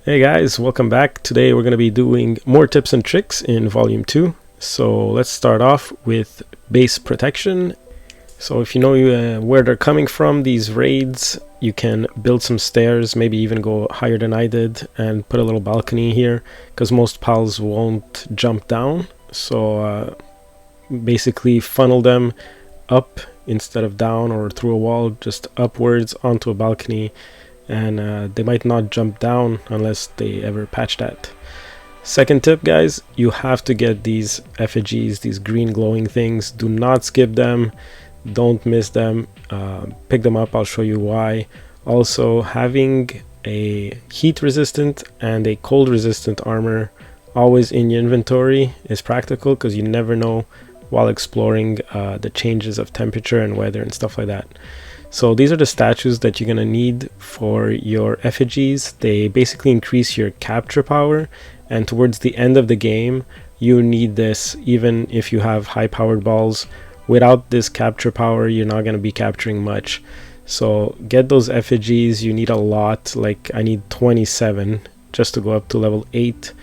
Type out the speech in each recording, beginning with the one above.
Hey guys, welcome back. Today we're going to be doing more tips and tricks in volume 2. So let's start off with base protection. So if you know where they're coming from, these raids, you can build some stairs, maybe even go higher than I did and put a little balcony here because most pals won't jump down. So basically funnel them up instead of down or through a wall, just upwards onto a balcony. And they might not jump down unless they ever patch that. Second tip, guys, you have to get these effigies, these green glowing things. Do not skip them, don't miss them. Pick them up, I'll show you why. Also, having a heat resistant and a cold resistant armor always in your inventory is practical because you never know while exploring the changes of temperature and weather and stuff like that. So these are the statues that you're going to need for your effigies. They basically increase your capture power, and towards the end of the game you need this even if you have high powered balls. Without this capture power you're not going to be capturing much. So get those effigies. You need a lot, like I need 27 just to go up to level 8.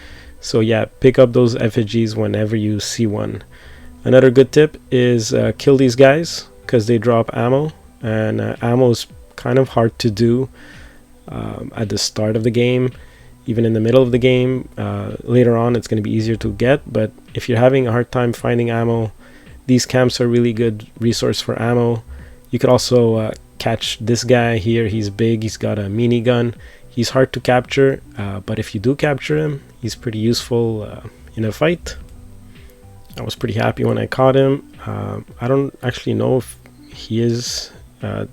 So yeah, pick up those effigies whenever you see one. Another good tip is kill these guys because they drop ammo. And ammo is kind of hard to do at the start of the game, even in the middle of the game. Later on it's going to be easier to get, but if you're having a hard time finding ammo, these camps are really good resource for ammo. You could also catch this guy here. He's big, he's got a minigun. He's hard to capture, but if you do capture him, he's pretty useful in a fight. I was pretty happy when I caught him. I don't actually know if he is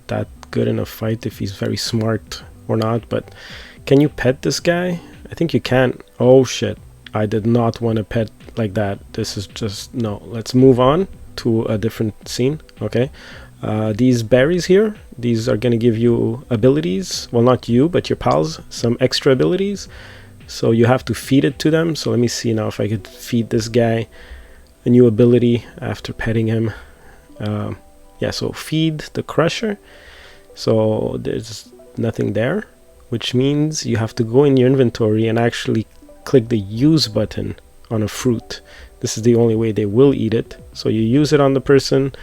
that good in a fight, if he's very smart or not, but can you pet this guy? I think you can. Oh shit, I did not want to pet like that. This is just no. Let's move on to a different scene. Okay, these berries here, these are going to give you abilities. Well, not you, but your pals, some extra abilities, so you have to feed it to them. So let me see now if I could feed this guy a new ability after petting him. Yeah, so feed the crusher. So there's nothing there, which means you have to go in your inventory and actually click the use button on a fruit. This is the only way they will eat it. So you use it on the person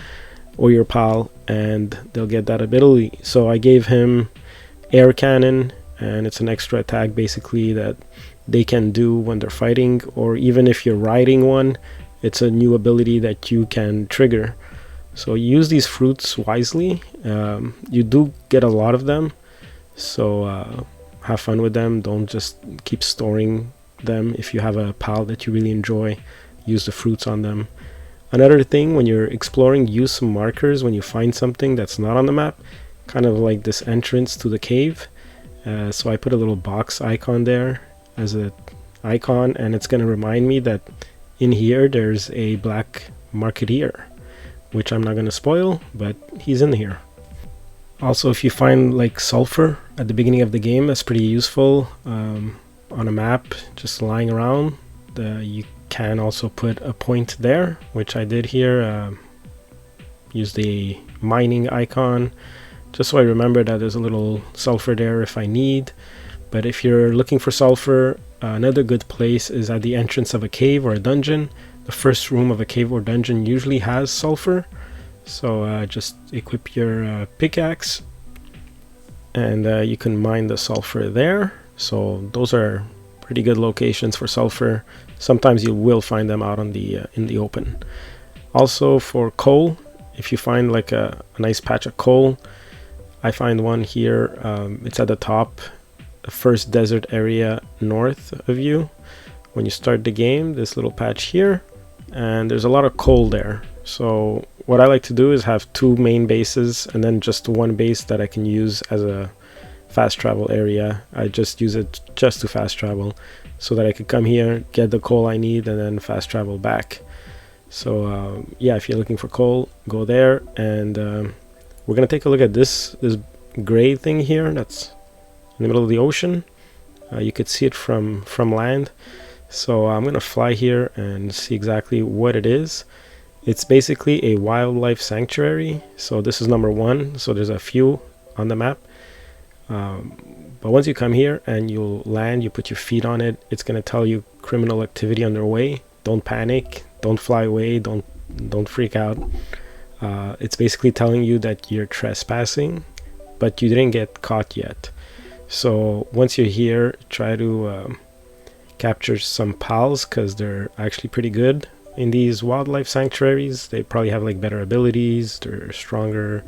or your pal and they'll get that ability. So I gave him air cannon, and it's an extra attack basically that they can do when they're fighting, or even if you're riding one, it's a new ability that you can trigger. So use these fruits wisely. You do get a lot of them, so have fun with them. Don't just keep storing them. If you have a pal that you really enjoy, use the fruits on them. Another thing, when you're exploring, use some markers when you find something that's not on the map, kind of like this entrance to the cave. So I put a little box icon there as an icon, and it's going to remind me that in here there's a black marketeer, which I'm not going to spoil, but he's in here. Also, if you find like sulfur at the beginning of the game, that's pretty useful on a map just lying around. You can also put a point there, which I did here. Use the mining icon just so I remember that there's a little sulfur there if I need. But if you're looking for sulfur, another good place is at the entrance of a cave or a dungeon. The first room of a cave or dungeon usually has sulfur, so just equip your pickaxe and you can mine the sulfur there. So those are pretty good locations for sulfur. Sometimes you will find them out on the in the open. Also for coal, if you find like a nice patch of coal, I find one here. It's at the top, the first desert area north of you. When you start the game, this little patch here, and there's a lot of coal there. So what I like to do is have 2 main bases and then just one base that I can use as a fast travel area. I just use it just to fast travel so that I could come here, get the coal I need, and then fast travel back. So yeah, if you're looking for coal, go there. And we're gonna take a look at this gray thing here that's in the middle of the ocean. You could see it from land. So I'm gonna fly here and see exactly what it is. It's basically a wildlife sanctuary. So this is number 1. So there's a few on the map. But once you come here and you'll land, you put your feet on it, it's going to tell you criminal activity underway. Don't panic, don't fly away, don't freak out. It's basically telling you that you're trespassing, but you didn't get caught yet. So once you're here, try to capture some pals, because they're actually pretty good in these wildlife sanctuaries. They probably have like better abilities, they're stronger.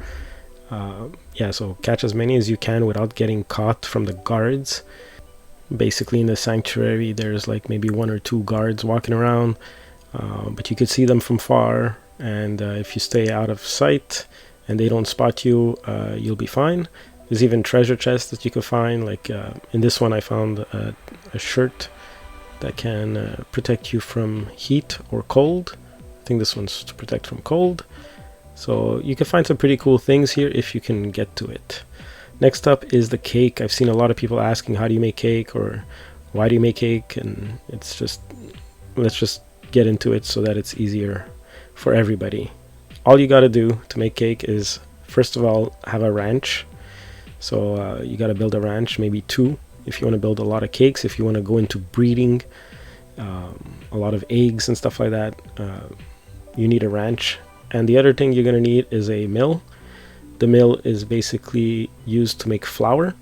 Yeah, so catch as many as you can without getting caught from the guards. Basically in the sanctuary there's like maybe 1 or 2 guards walking around, but you could see them from far, and if you stay out of sight and they don't spot you, you'll be fine. There's even treasure chests that you can find, like in this one I found a shirt that can protect you from heat or cold. I think this one's to protect from cold. So you can find some pretty cool things here if you can get to it. Next up is the cake. I've seen a lot of people asking, how do you make cake, or why do you make cake? And it's just, let's just get into it so that it's easier for everybody. All you got to do to make cake is, first of all, have a ranch. So you got to build a ranch, maybe 2, if you want to build a lot of cakes. If you want to go into breeding a lot of eggs and stuff like that, you need a ranch. And the other thing you're going to need is a mill. The mill is basically used to make flour,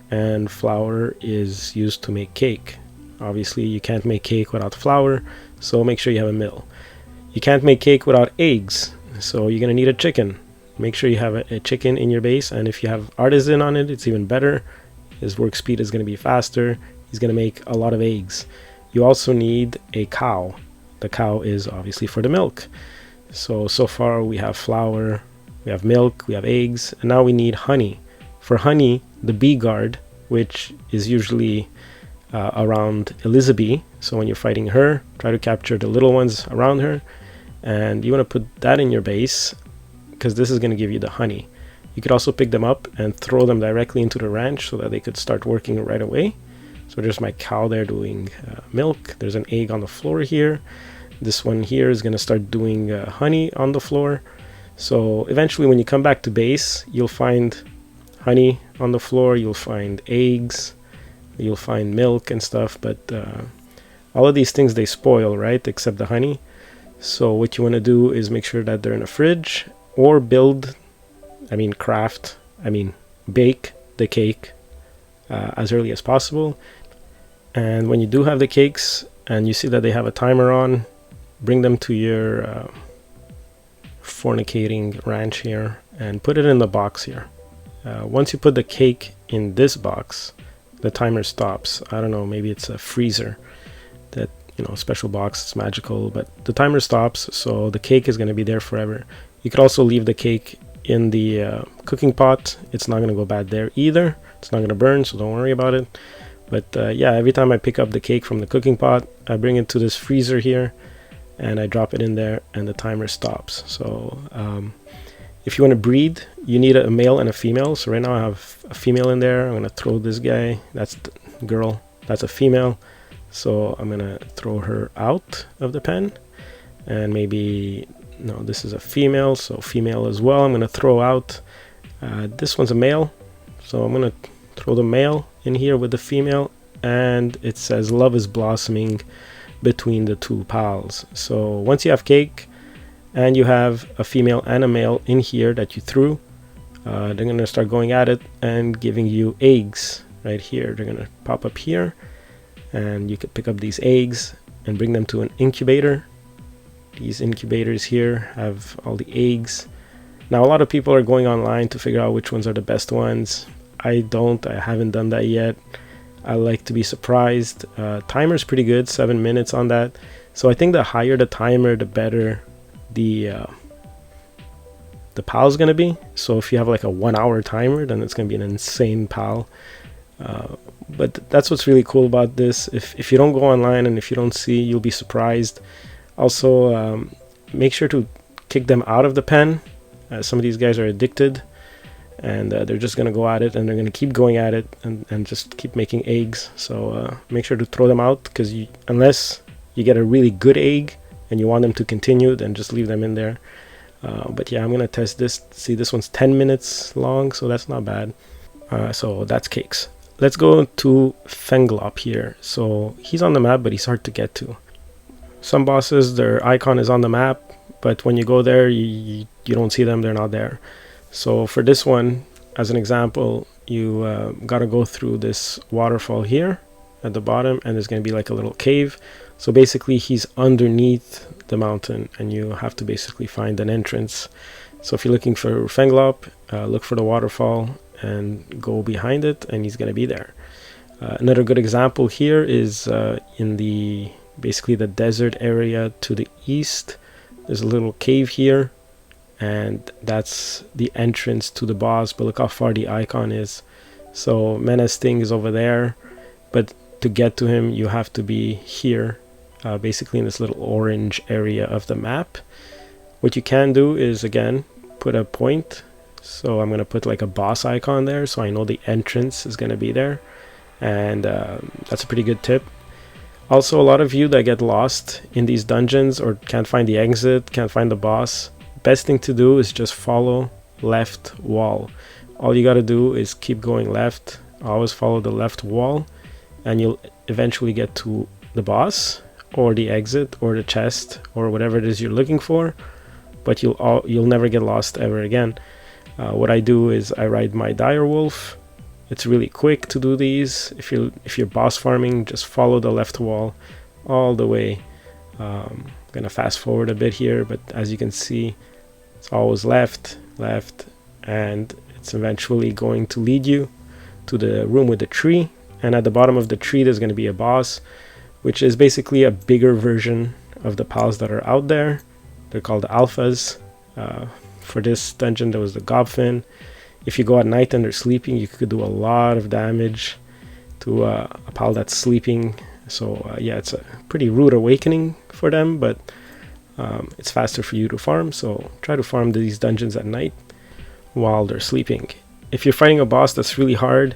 and flour is used to make cake. Obviously you can't make cake without flour, so make sure you have a mill. You can't make cake without eggs, so you're going to need a chicken. Make sure you have a chicken in your base, and if you have artisan on it, it's even better. His work speed is going to be faster. He's going to make a lot of eggs. You also need a cow. The cow is obviously for the milk. So far we have flour, we have milk, we have eggs, and now we need honey. For honey, the bee guard, which is usually around Elizabeth, so when you're fighting her, try to capture the little ones around her, and you want to put that in your base, because this is going to give you the honey. You could also pick them up and throw them directly into the ranch so that they could start working right away. So there's my cow there doing milk. There's an egg on the floor here. This one here is going to start doing honey on the floor. So eventually when you come back to base, you'll find honey on the floor, you'll find eggs, you'll find milk and stuff, but all of these things, they spoil, right, except the honey. So what you want to do is make sure that they're in a fridge, or bake the cake as early as possible. And when you do have the cakes and you see that they have a timer on, bring them to your fornicating ranch here and put it in the box here. Once you put the cake in this box, the timer stops. I don't know, maybe it's a freezer that, special box, it's magical, but the timer stops, so the cake is going to be there forever. You could also leave the cake in the cooking pot. It's not going to go bad there either. It's not going to burn, so don't worry about it. But yeah, every time I pick up the cake from the cooking pot, I bring it to this freezer here and I drop it in there and the timer stops. So if you want to breed, you need a male and a female. So right now I have a female in there. I'm going to throw this guy. That's the girl. That's a female. So I'm going to throw her out of the pen. And maybe, no, this is a female, so female as well. I'm going to throw out. This one's a male. So I'm going to throw the male in here with the female. And it says love is blossoming between the 2 pals. So once you have cake and you have a female and a male in here that you threw, they're going to start going at it and giving you eggs right here. They're going to pop up here, and you could pick up these eggs and bring them to an incubator. These incubators here have all the eggs. Now a lot of people are going online to figure out which ones are the best ones. I haven't done that yet. I like to be surprised. Timer's pretty good, 7 minutes on that. So I think the higher the timer, the better the pal's gonna be. So if you have like a 1 hour timer, then it's gonna be an insane pal. But that's what's really cool about this. If you don't go online and if you don't see, you'll be surprised. Also, make sure to kick them out of the pen. Some of these guys are addicted, and they're just going to go at it, and they're going to keep going at it and just keep making eggs. So make sure to throw them out, because unless you get a really good egg and you want them to continue, then just leave them in there. But yeah, I'm going to test this. See, this one's 10 minutes long, so that's not bad. So that's cakes. let's go to Fenglop here. So he's on the map, but he's hard to get to. Some bosses, their icon is on the map, but when you go there, you don't see them, they're not there. So for this one, as an example, you gotta go through this waterfall here at the bottom, and there's gonna be like a little cave. So basically he's underneath the mountain, and you have to basically find an entrance. So if you're looking for Fenglop, look for the waterfall and go behind it, and he's gonna be there. Another good example here is in the basically the desert area to the east. There's a little cave here, and that's the entrance to the boss, but look how far the icon is. So Menace Sting is over there, but to get to him you have to be here, basically in this little orange area of the map. What you can do is, again, put a point. So I'm going to put like a boss icon there, so I know the entrance is going to be there, and that's a pretty good tip. Also, a lot of you that get lost in these dungeons or can't find the exit, can't find the boss, best thing to do is just follow left wall. All you got to do is keep going left, always follow the left wall, and you'll eventually get to the boss or the exit or the chest or whatever it is you're looking for, but you'll never get lost ever again. What I do is I ride my dire wolf. It's really quick to do these. If you're boss farming, just follow the left wall all the way. I'm gonna fast forward a bit here, but as you can see, it's always left, and it's eventually going to lead you to the room with the tree. And at the bottom of the tree, there's going to be a boss, which is basically a bigger version of the pals that are out there. They're called alphas. For this dungeon, there was the Gobfin. If you go at night and they're sleeping, you could do a lot of damage to a pal that's sleeping. So yeah, it's a pretty rude awakening for them, but it's faster for you to farm. So try to farm these dungeons at night while they're sleeping. If you're fighting a boss that's really hard,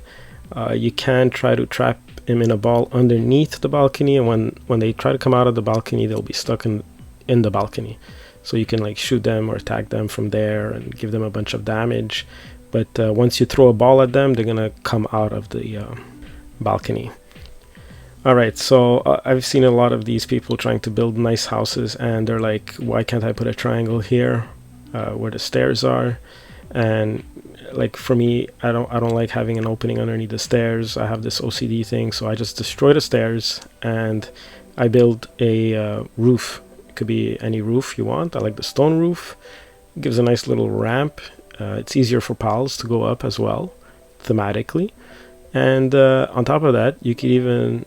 you can try to trap him in a ball underneath the balcony, and when they try to come out of the balcony, they'll be stuck in the balcony. So you can like shoot them or attack them from there and give them a bunch of damage. But once you throw a ball at them, they're gonna come out of the balcony. Alright, so I've seen a lot of these people trying to build nice houses, and they're like, why can't I put a triangle here where the stairs are? And like for me, I don't like having an opening underneath the stairs. I have this OCD thing, so I just destroy the stairs and I build a roof. It could be any roof you want. I like the stone roof. It gives a nice little ramp. It's easier for pals to go up as well, thematically. And on top of that, you could even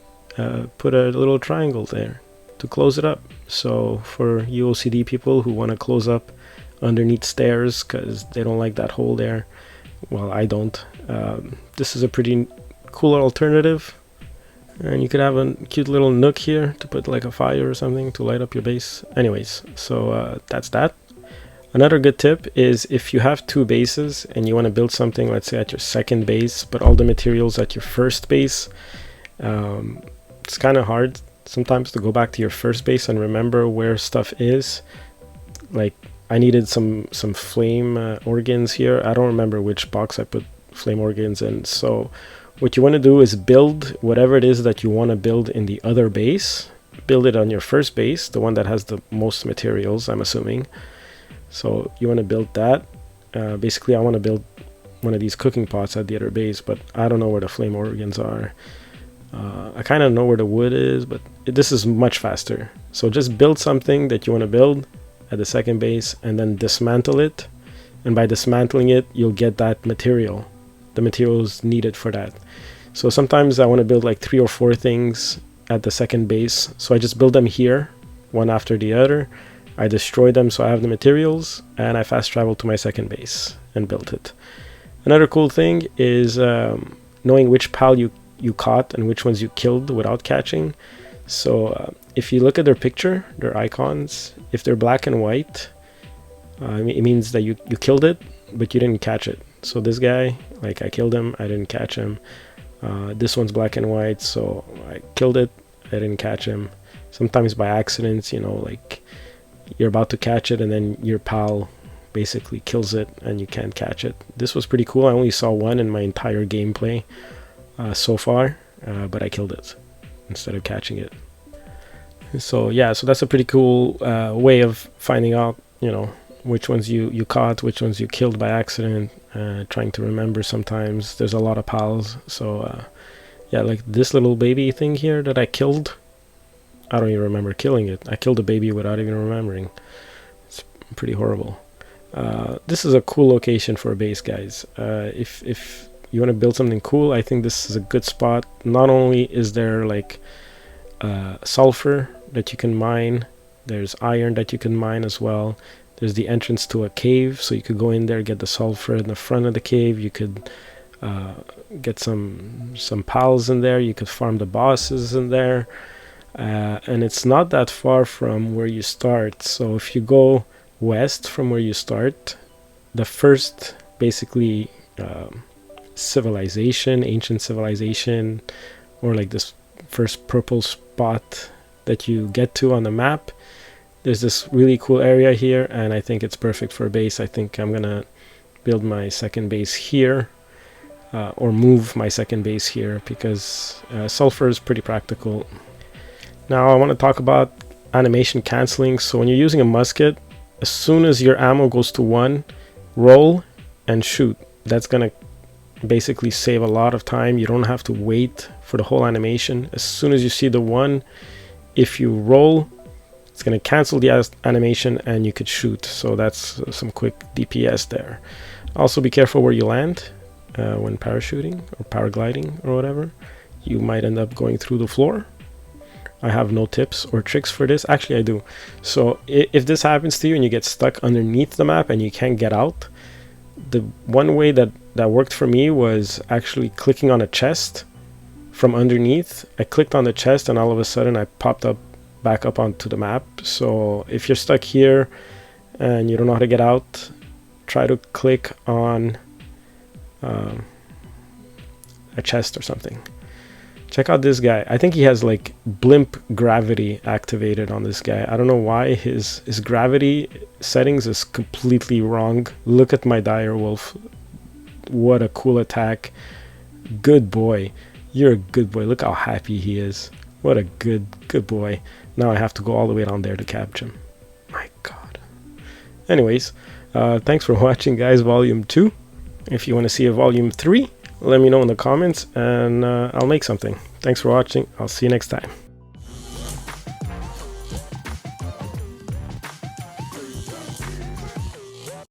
put a little triangle there to close it up. So for you OCD people who want to close up underneath stairs because they don't like that hole there, well, I don't. This is a pretty cool alternative. And you could have a cute little nook here to put like a fire or something to light up your base. Anyways, so that's that. Another good tip is if you have two bases and you want to build something, let's say at your second base, but all the materials at your first base, it's kind of hard sometimes to go back to your first base and remember where stuff is. Like I needed some flame organs here. I don't remember which box I put flame organs in. So what you want to do is build whatever it is that you want to build in the other base. Build it on your first base, the one that has the most materials, I'm assuming. So you want to build that. Basically, I want to build one of these cooking pots at the other base, but I don't know where the flame organs are. I kind of know where the wood is, but this is much faster. So just build something that you want to build at the second base and then dismantle it. And by dismantling it, you'll get that material, the materials needed for that. So sometimes I want to build like 3 or 4 things at the second base. So I just build them here, one after the other. I destroy them so I have the materials, and I fast travel to my second base and build it. Another cool thing is knowing which pal you caught and which ones you killed without catching. So if you look at their picture, their icons, if they're black and white, it means that you killed it, but you didn't catch it. So this guy, like I killed him, I didn't catch him. This one's black and white, so I killed it, I didn't catch him. Sometimes by accidents, you know, like you're about to catch it and then your pal basically kills it and you can't catch it. This was pretty cool. I only saw one in my entire gameplay. so far, but I killed it instead of catching it. So yeah, so that's a pretty cool way of finding out, you know, which ones you caught, which ones you killed by accident. Trying to remember, sometimes there's a lot of pals. So yeah, like this little baby thing here that I killed, I don't even remember killing it. I killed a baby without even remembering. It's pretty horrible. This is a cool location for a base, guys. If you want to build something cool, I think this is a good spot. Not only is there like sulfur that you can mine, there's iron that you can mine as well. There's the entrance to a cave, so you could go in there, get the sulfur in the front of the cave. You could get some pals in there. You could farm the bosses in there, and it's not that far from where you start. So if you go west from where you start, the first basically civilization, ancient civilization, or like this first purple spot that you get to on the map, there's this really cool area here, and I think it's perfect for a base. I think I'm gonna build my second base here, or move my second base here, because sulfur is pretty practical. Now I want to talk about animation canceling. So when you're using a musket, as soon as your ammo goes to 1, roll and shoot. That's gonna basically save a lot of time. You don't have to wait for the whole animation. As soon as you see the 1, if you roll, it's going to cancel the animation and you could shoot. So that's some quick DPS there. Also be careful where you land when parachuting or paragliding or whatever. You might end up going through the floor. I have no tips or tricks for this. Actually, I do. So if this happens to you and you get stuck underneath the map and you can't get out, the one way that worked for me was actually clicking on a chest from underneath. I clicked on the chest and all of a sudden I popped up back up onto the map. So if you're stuck here and you don't know how to get out, try to click on a chest or something. Check out this guy. I think he has like blimp gravity activated on this guy. I don't know why his gravity settings is completely wrong. Look at my dire wolf. What a cool attack. Good boy. You're a good boy. Look how happy he is. What a good boy. Now I have to go all the way down there to capture him. My god. Anyways, thanks for watching, guys. Volume 2. If you want to see a volume 3, let me know in the comments and I'll make something. Thanks for watching. I'll see you next time.